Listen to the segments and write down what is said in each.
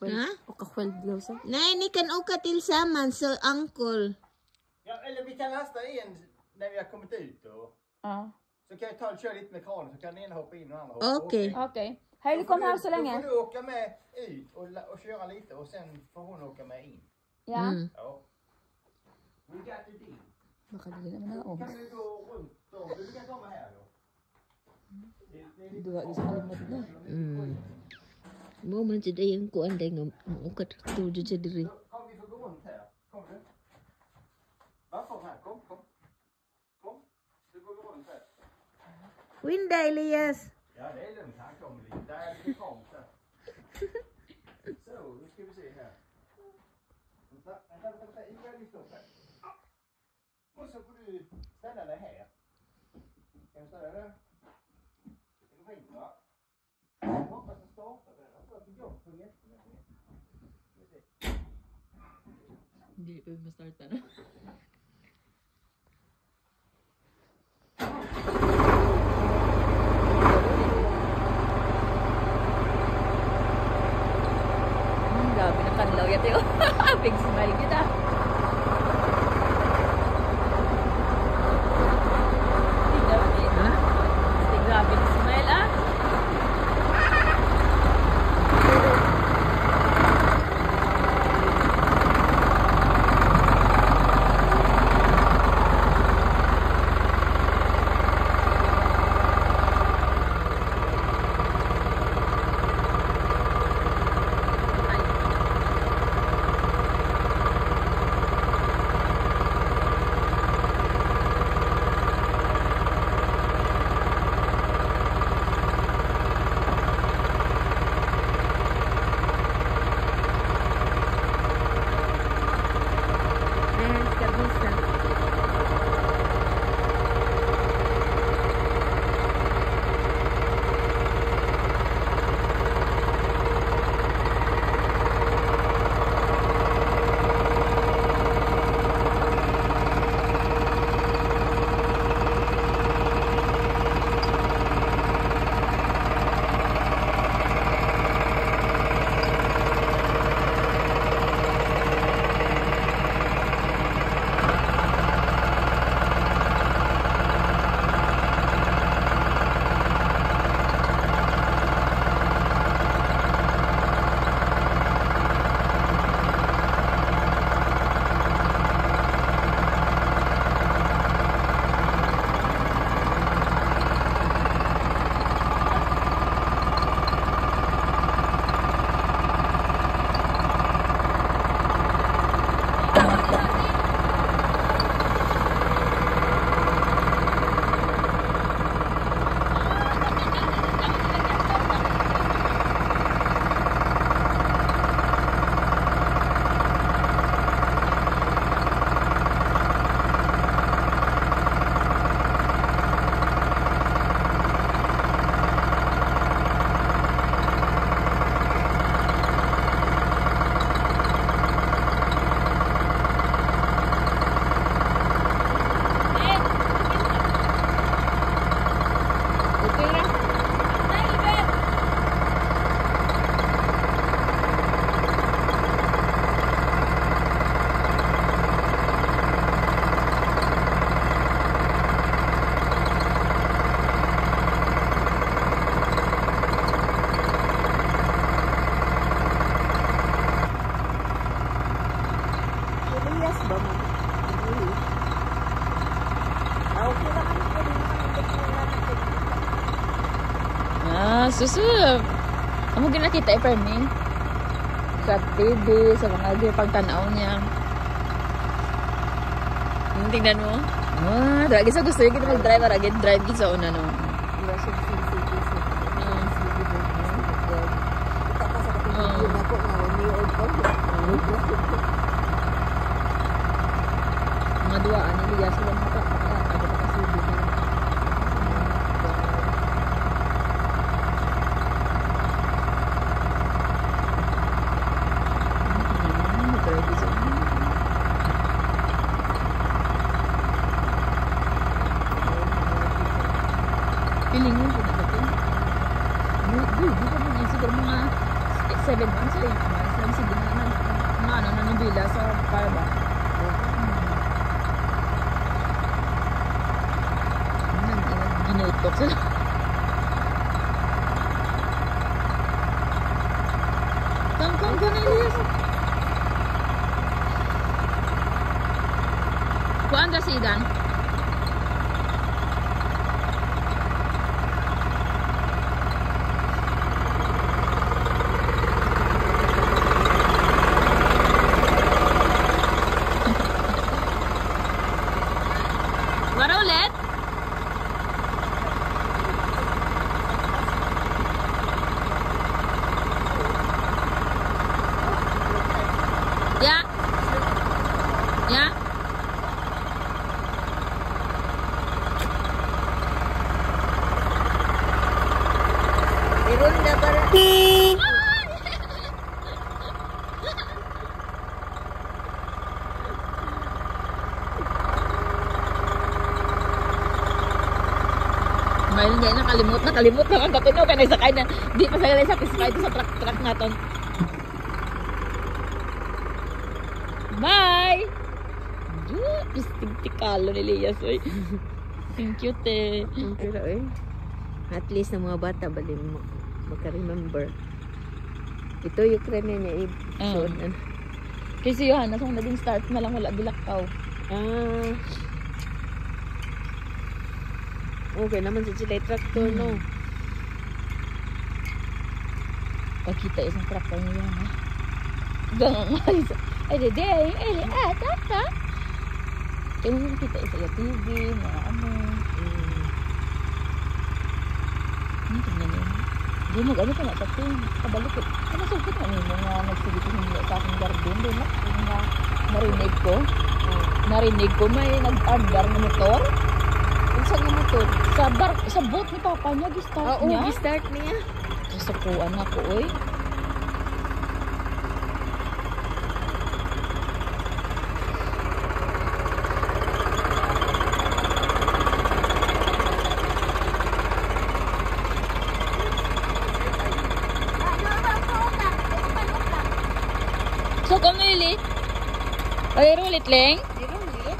Ha? Okakweld daw sa. Nej, ni kan åka tillsammans, så uncle. Ja, eller vi kan lasta en när vi har kommit ut då. Ja. Så kan jag ta och köra lite med kranen så kan den ena hoppa in och den andra hoppa. Okej. Okej. Hej, kom här så länge. Då får du åka med ut och köra lite och sen får hon åka med in. Ja. Mm. Ja. We got the deal. Baka dili naman na Kan du gå runt då? Du kan komma här då. Dua di sa kalimot na. Mo man jud ayang kuan day nga ukat to jud sa diri. Kom, vi får gå runt här. Kom du. Varför här? Kom. Kom. Så går vi runt här. Winda Elias. Ja, det är lugnt. Han kommer lite. Där är det trångt där. Så, nu ska vi se här. Vänta. Jag lyfter upp här. Och så får du ställa dig här. Kan du ställa dig? Det går fint, va? Jag hoppas den startar. Jag tror att det går på jättemycket. Hindi pa ma-start na. Grabe na kanlaw yata yun. Big smile kita. Grabe na smile ah. Susub. Amo ginakita permi sa TV, sa mga pagtanaw niya. Tingnan mo. Dagi sa gusto kita mag-drive ara gid drive gid sa una no. Mga duaan ni Liya sila mata. Ada pa kasi dito. Feeling mo na ba ito? Hindi ka mo isip mga 7 months, 8 months. sige na nabila sa parba. Ginutok sila. Kang Elias. Kuan ka si Dan? Wala ulit? Ya? Ya? Irunda para. Mayroon niya nakalimot na ang katino kaya nagsakay na di pa sila sa pisakay sa truck naton. Bye! Istigtikalo ni Elias oy. Thank you te. Pero at least ng mga bata bali mo maka-remember. Ito Ukraine niya so, Kasi Johanna kung naging start na lang wala bilakaw. Okay naman sa sila tractor no. Pagkita isang tractor niya ha. Gangang ay dede tata. Kaya kita isa sa TV, mga ano. Tingnan niyo. Di mo gano'n pa nga sa TV. Kabalik it. Ano sa kita niyo mga nagsigitin niyo sa aking garden. Di na. Narinig ko may nag-andar na motor. Unsa nga motor? Sa boat ni Papa niya, gistart niya. Oo, gistart niya. Kasapuan ako, oy. So, kamili. Ay, rulit, Leng? Rulit?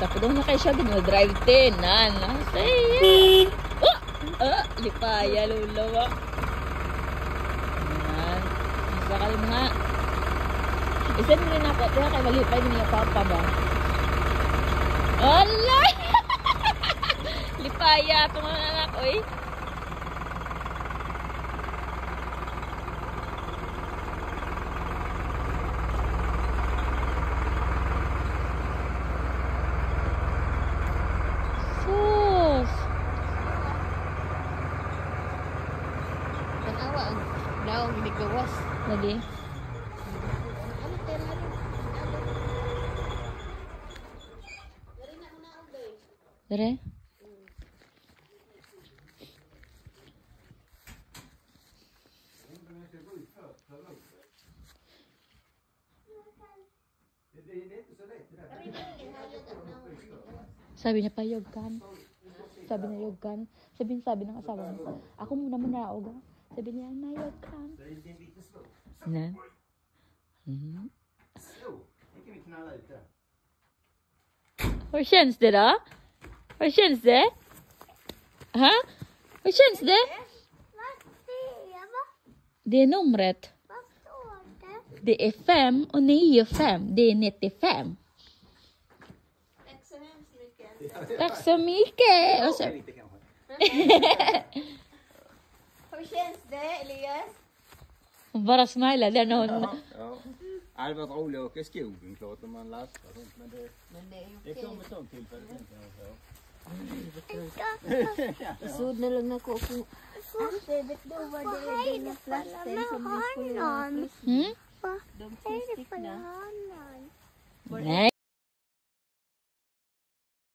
Sapo daw na kayo siya, drive 10. Say, lipaya, lulawa. Yan. Sakal nga. Isa rin ako, kaya kayo malipay niya Papa ba? Alay! Lipaya, itong mga anak, oy. Tanawa ang daong gigawas. Lagi. Ano tera rin? Dari na una ugay. Dere? Sabi niya pa yogkan. Sabi niya yogkan. Sabi ng asawa mo. Ako muna manaog ha. Sabi niya na yogkan. Na? Hur känns det då? Hur känns det? Ha? Hur känns det? Det är numret. Det är 5 och 9 och 5. Det är 95. Tack så mycket. Och så... Hur känns det, Elias? Hon bara smilade när hon... Ja. Det hade varit roligt att åka i skogen klart om man lastar och sånt, men det kommer sånt tillfälle sen kan jag säga. Isud na lang ako kung... David, do ba din na plasten sa biskuit? Hmm? Don't stick na. Nej.